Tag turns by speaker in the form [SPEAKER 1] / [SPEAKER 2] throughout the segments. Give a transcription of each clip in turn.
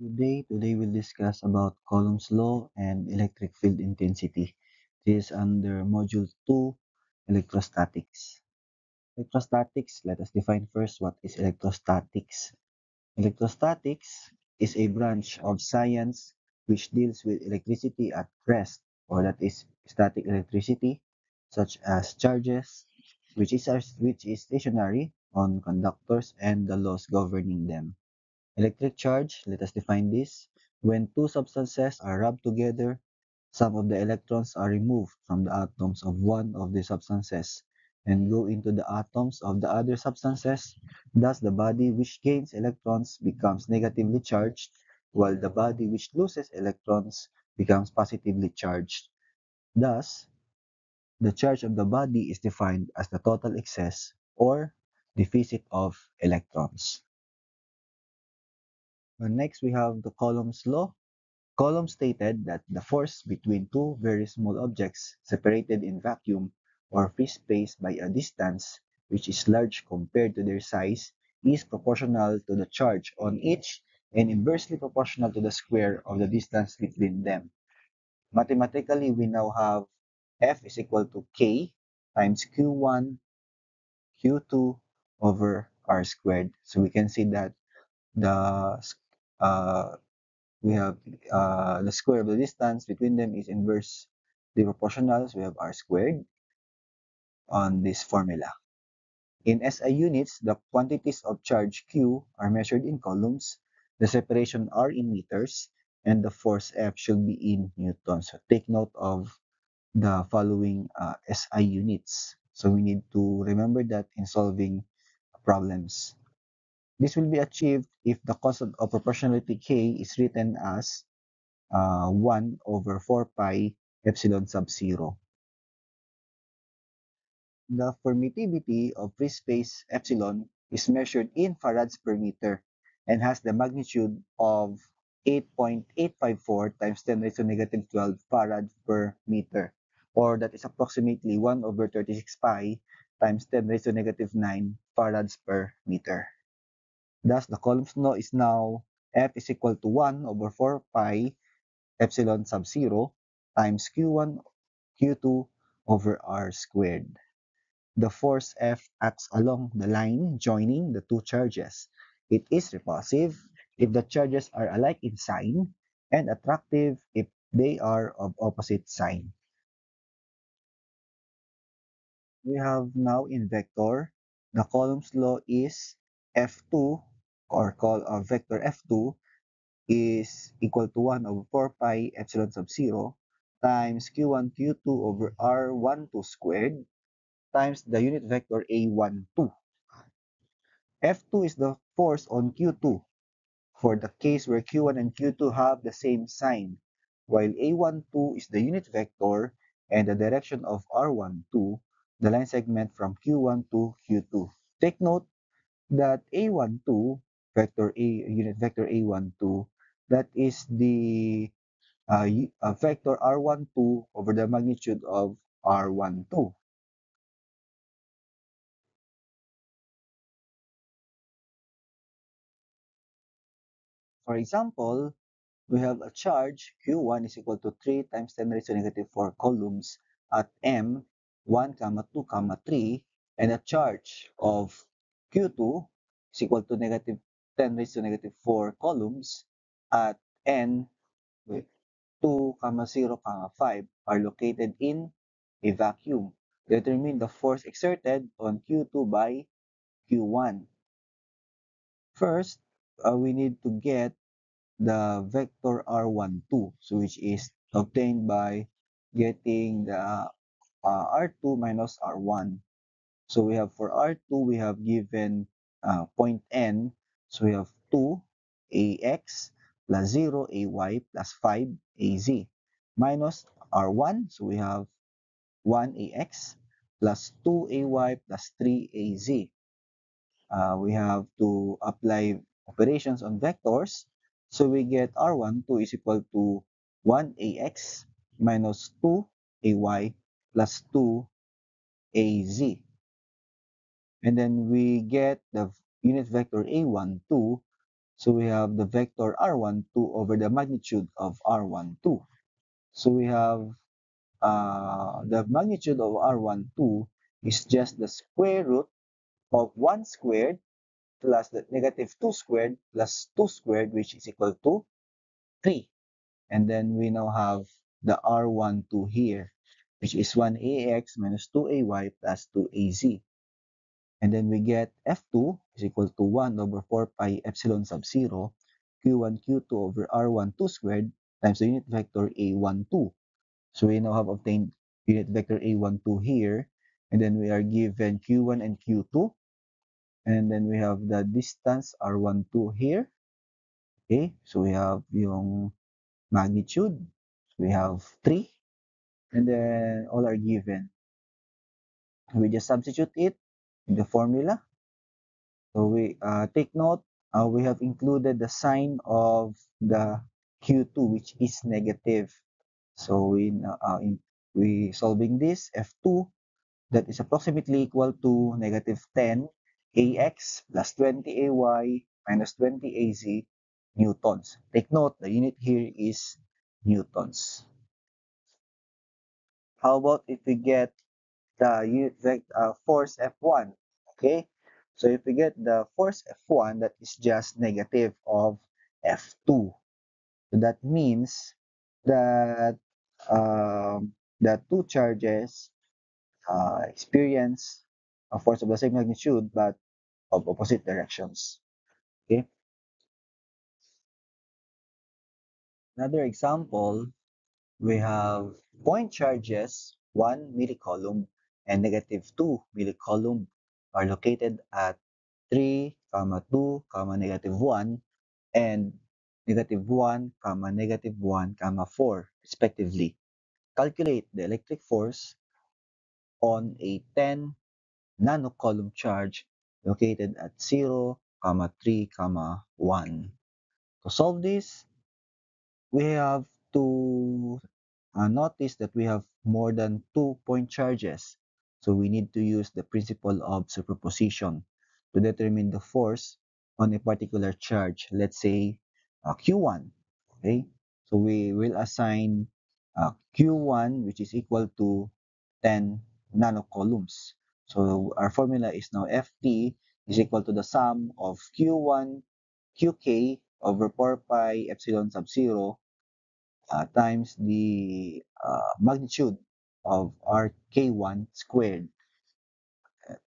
[SPEAKER 1] Today we'll discuss about Coulomb's law and electric field intensity. This is under Module 2, Electrostatics. Electrostatics, let us define first what is electrostatics. Electrostatics is a branch of science which deals with electricity at rest, or that is static electricity, such as charges, which is stationary on conductors and the laws governing them. Electric charge, let us define this. When two substances are rubbed together, some of the electrons are removed from the atoms of one of the substances and go into the atoms of the other substances. Thus, the body which gains electrons becomes negatively charged, while the body which loses electrons becomes positively charged. Thus, the charge of the body is defined as the total excess or deficit of electrons. Next, we have the Coulomb's law. Coulomb stated that the force between two very small objects separated in vacuum or free space by a distance which is large compared to their size is proportional to the charge on each and inversely proportional to the square of the distance between them. Mathematically, we now have F is equal to K times Q1 Q2 over R squared. So we can see that the uh, we have the square of the distance between them is inversely proportional. So we have r squared on this formula. In SI units, the quantities of charge Q are measured in coulombs, the separation R in meters, and the force F should be in newtons. So take note of the following SI units. So we need to remember that in solving problems. This will be achieved if the constant of proportionality K is written as 1 over 4 pi epsilon sub 0. The permittivity of free space epsilon is measured in farads per meter and has the magnitude of 8.854 times 10 raised to negative 12 farad per meter, or that is approximately 1 over 36 pi times 10 raised to negative 9 farads per meter. Thus, the Coulomb's law is now F is equal to 1 over 4 pi epsilon sub 0 times Q1 Q2 over R squared. The force F acts along the line joining the two charges. It is repulsive if the charges are alike in sign and attractive if they are of opposite sign. We have now in vector, the Coulomb's law is F2 or call vector F2 is equal to 1 over 4 pi epsilon sub 0 times Q1 Q2 over R12 squared times the unit vector A12. F2 is the force on Q2 for the case where Q1 and Q2 have the same sign, while A12 is the unit vector and the direction of R12, the line segment from Q1 to Q2. Take note that A12, vector A, unit vector A12, that is the vector R12 over the magnitude of R12. For example, we have a charge Q1 is equal to 3 times 10 raised to negative 4 coulombs at M 1, 2, 3, and a charge of Q2 is equal to negative 10 raised to negative 4 coulombs at N with 2, 0, 5 are located in a vacuum. Determine the force exerted on Q2 by Q1. First, we need to get the vector R12, so which is obtained by getting the R2 minus R1. So we have for R2, we have given point N, so we have 2 AX plus 0 AY plus 5 AZ minus R1, so we have 1 AX plus 2 AY plus 3 AZ. We have to apply operations on vectors. So we get R12 is equal to 1AX minus 2AY plus 2AZ. And then we get the unit vector A12 So we have the vector r12 over the magnitude of r12. So we have the magnitude of r12 is just the square root of 1 squared plus the negative 2 squared plus 2 squared, which is equal to 3. And then we now have the r12 here, which is 1ax minus 2ay plus 2az. And then we get F2 is equal to 1 over 4 pi epsilon sub 0 Q1 Q2 over R12 squared times the unit vector A12. So we now have obtained unit vector A12 here, and then we are given Q1 and Q2, and then we have the distance R12 here. Okay, so we have yung magnitude, so we have 3, and then all are given. We just substitute it in the formula. So we take note, we have included the sign of the Q2, which is negative. So we solving this F2, that is approximately equal to negative 10 AX plus 20 AY minus 20 AZ newtons. Take note, the unit here is newtons. How about if we get the unit vector force F1? Okay, so if we get the force F1, that is just negative of F2. So that means that the two charges experience a force of the same magnitude but of opposite directions. Okay. Another example, we have point charges 1 millicoulomb and negative 2 millicoulomb are located at 3, 2, negative 1 and negative 1, negative 1, 4 respectively. Calculate the electric force on a 10 nanocoulomb charge located at 0, 3, 1. To solve this, we have to notice that we have more than 2 point charges. So we need to use the principle of superposition to determine the force on a particular charge. Let's say Q1. Okay, so we will assign Q1, which is equal to 10 nanocoulombs. So our formula is now Ft is equal to the sum of Q1 Qk over 4 pi epsilon sub 0 times the magnitude of RK1 squared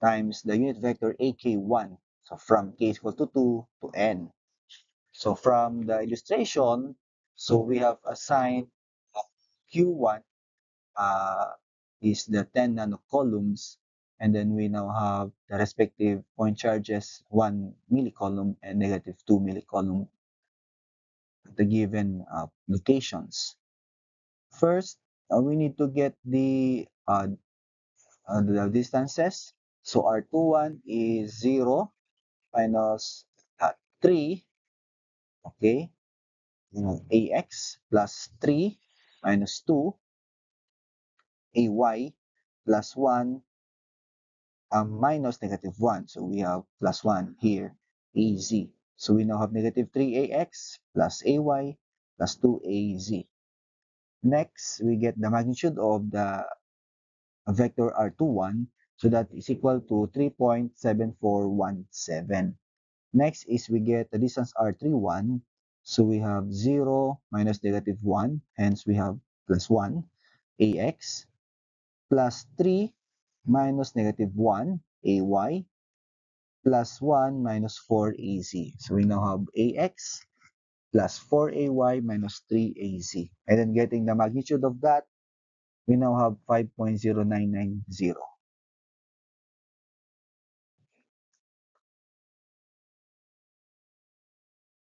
[SPEAKER 1] times the unit vector AK1. So from k is equal to 2 to n. So from the illustration, so we have assigned Q1 uh, is the 10 nanocoulombs, and then we now have the respective point charges 1 millicoulomb and negative 2 millicoulomb at the given locations. First, we need to get the distances. So R21 is 0 minus 3, okay, AX plus 3 minus 2, AY plus 1 minus negative 1. So we have plus 1 here, AZ. So we now have negative 3AX plus AY plus 2AZ. Next, we get the magnitude of the vector R21. So that is equal to 3.7417. Next is we get the distance R31. So we have 0 minus negative 1. Hence we have plus 1 AX plus 3 minus negative 1 AY plus 1 minus 4 AZ. So we now have AX plus 4AY minus 3AZ. And then getting the magnitude of that, we now have 5.0990.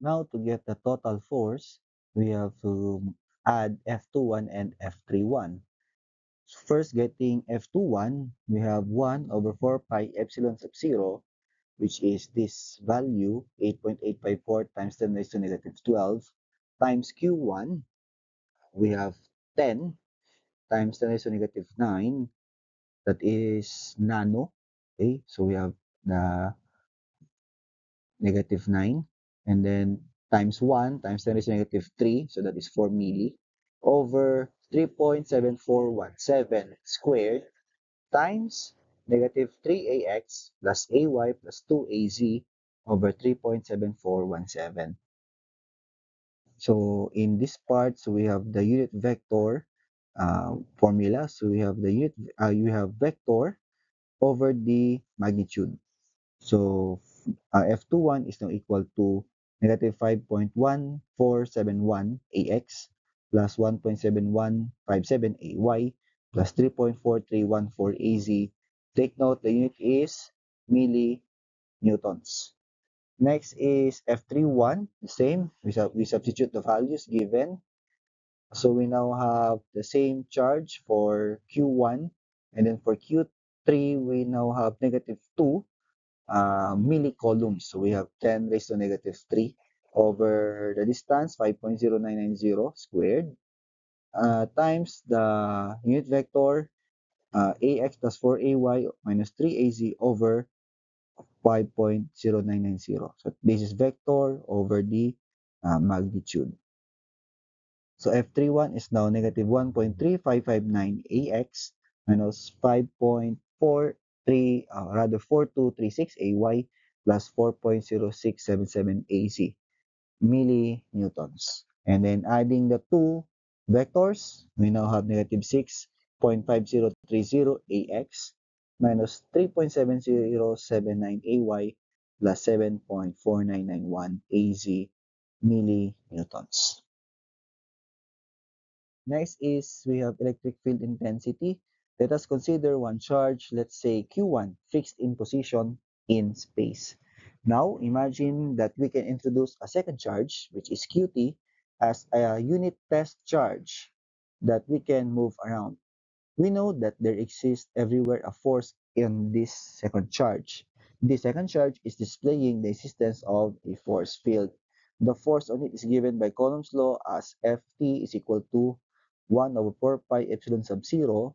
[SPEAKER 1] Now to get the total force, we have to add F21 and F31. First, getting F21, we have 1 over 4 pi epsilon sub 0, which is this value, 8.854 times 10 raised to negative 12, times Q1, we have 10 times 10 raised to negative 9, that is nano. Okay, so we have the negative 9. and then times 1 times 10 raised to negative 3, so that is 4 milli, over 3.7417 squared times negative 3ax plus ay plus 2az over 3.7417. So in this part, so we have the unit vector formula. So we have the you have vector over the magnitude. So F21 is now equal to negative 5.1471 AX plus 1.7157 AY plus 3.4314 AZ. Take note, the unit is millinewtons. Next is F31, the same. We substitute the values given. So we now have the same charge for Q1, and then for Q3, we now have negative 2 millicoulombs. So we have 10 raised to negative 3 over the distance, 5.0990 squared, times the unit vector, ax plus 4ay minus 3az over 5.0990. So this is vector over the magnitude. So F31 is now negative 1.3559 AX minus 5.43, rather 4236 AY plus 4.0677 AC millinewtons. And then adding the two vectors, we now have negative 6.5030 AX minus 3.7079 AY plus 7.4991 AZ millinewtons. Next is we have electric field intensity. Let us consider one charge, let's say Q1, fixed in position in space. Now, imagine that we can introduce a second charge, which is QT, as a unit test charge that we can move around. We know that there exists everywhere a force in this second charge. The second charge is displaying the existence of a force field. The force on it is given by Coulomb's law as Ft is equal to 1 over 4 pi epsilon sub 0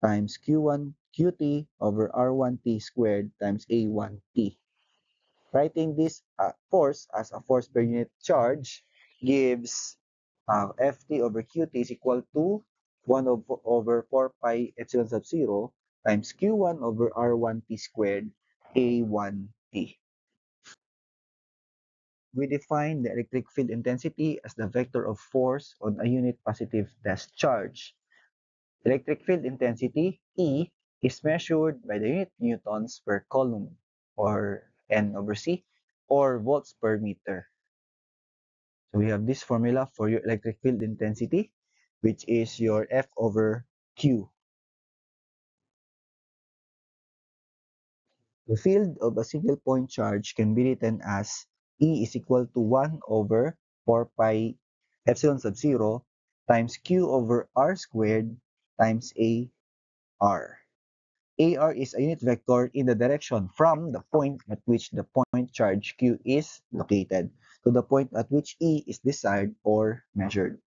[SPEAKER 1] times Q1 Qt over R1t squared times A1t. Writing this force as a force per unit charge gives Ft over Qt is equal to 1 over 4 pi epsilon sub 0 times Q1 over R1t squared A1t. We define the electric field intensity as the vector of force on a unit positive test charge. Electric field intensity, E, is measured by the unit newtons per coulomb, or N over C, or volts per meter. So we have this formula for your electric field intensity, which is your F over Q. The field of a single point charge can be written as E is equal to 1 over 4 pi epsilon sub 0 times Q over R squared times AR. AR is a unit vector in the direction from the point at which the point charge Q is located to the point at which E is desired or measured.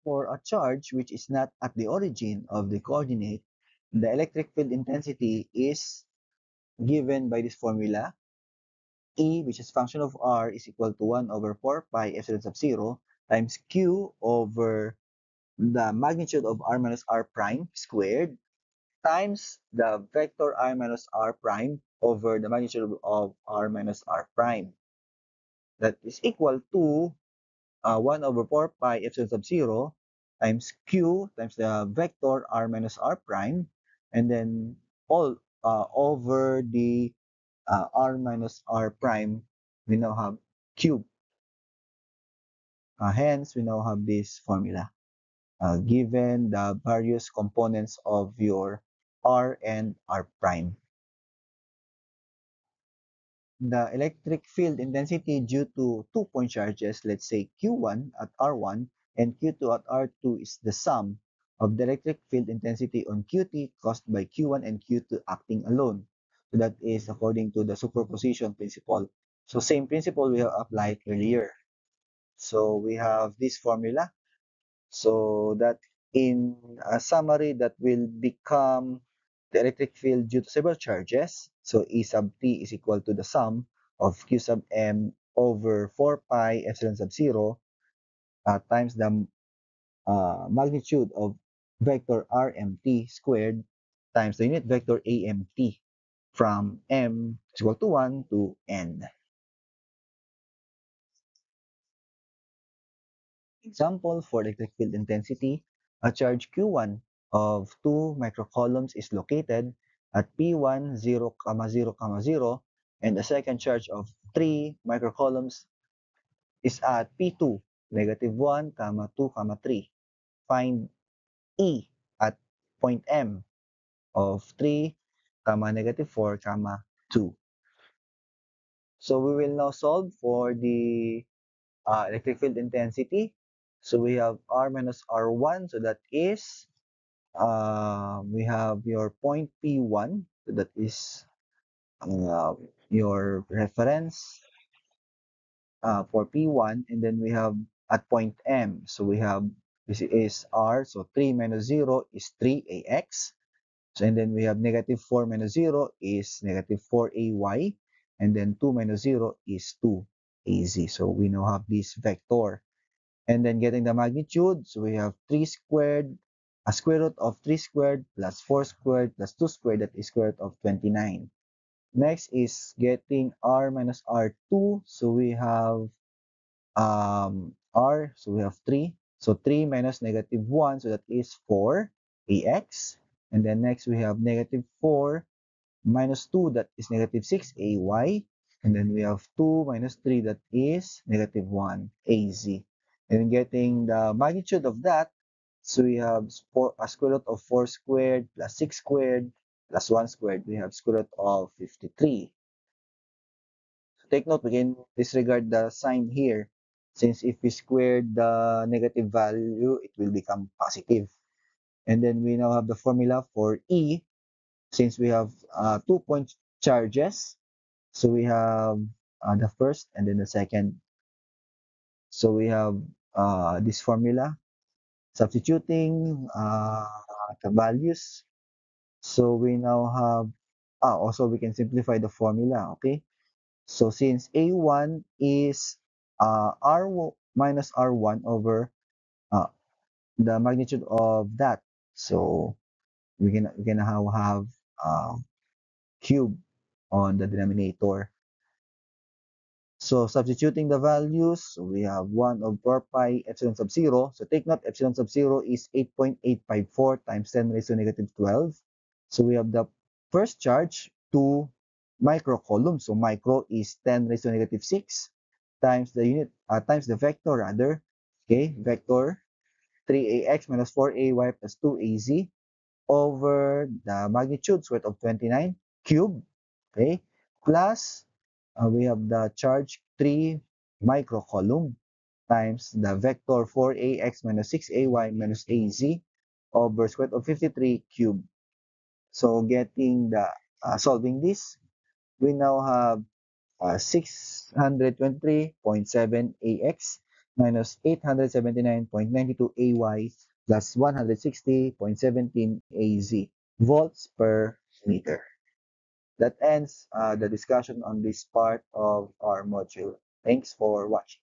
[SPEAKER 1] For a charge which is not at the origin of the coordinate, the electric field intensity is given by this formula. E, which is function of R, is equal to 1 over 4 pi epsilon sub 0 times Q over the magnitude of R minus R prime squared times the vector R minus R prime over the magnitude of R minus R prime. That is equal to 1 over 4 pi epsilon sub 0 times Q times the vector R minus R prime, and then all over the R minus R prime, we now have cube. Hence, we now have this formula given the various components of your R and R prime. The electric field intensity due to two-point charges, let's say Q1 at R1 and Q2 at R2, is the sum of the electric field intensity on QT caused by Q1 and Q2 acting alone. So that is according to the superposition principle. So same principle we have applied earlier. So we have this formula. So that in a summary, that will become the electric field due to several charges. So E sub t is equal to the sum of Q sub m over 4 pi epsilon sub 0 times the magnitude of vector rmt squared times the unit vector amt from m is equal to 1 to n. Example for electric field intensity, a charge Q1 of 2 microcoulombs is located at P1 0, 0, 0, and a second charge of 3 microcoulombs is at P2 negative 1, 2, 3. Find E at point M of 3, negative 4, 2. So we will now solve for the electric field intensity. So we have R minus R1, so that is, we have your point P1, so that is your reference for P1, and then we have at point M, so we have, this is R, so 3 minus 0 is 3AX, so, and then we have negative 4 minus 0 is negative 4AY, and then 2 minus 0 is 2AZ, so we now have this vector. And then getting the magnitude, so we have 3 squared, a square root of 3 squared plus 4 squared plus 2 squared, that is square root of 29. Next is getting R minus R2, so we have R, so we have 3. So 3 minus negative 1, so that is 4 AX. And then next we have negative 4 minus 2, that is negative 6 AY. And then we have 2 minus 3, that is negative 1 AZ. And then getting the magnitude of that, so we have a square root of 4 squared plus 6 squared plus 1 squared. We have square root of 53. So take note, we can disregard the sign here, since if we square the negative value, it will become positive. And then we now have the formula for E, since we have 2-point charges. So we have the first and then the second. So we have this formula, substituting the values. So we now have, also we can simplify the formula, okay? So since A1 is R minus R1 over uh, the magnitude of that, so we can now have cube on the denominator. So substituting the values, so we have 1 over pi epsilon sub 0. So take note, epsilon sub 0 is 8.854 times 10 raised to negative 12. So we have the first charge, 2 microcoulomb. So micro is 10 raised to negative 6 times the unit, times the vector rather. Okay, vector 3ax minus 4ay plus 2az over the magnitude square root of 29 cube. Okay, plus we have the charge 3 microcoulomb times the vector 4ax minus 6ay minus az over square root of 53 cube. So getting the solving this, we now have 623.7 ax minus 879.92 ay plus 160.17 az volts per meter. That ends the discussion on this part of our module. Thanks for watching.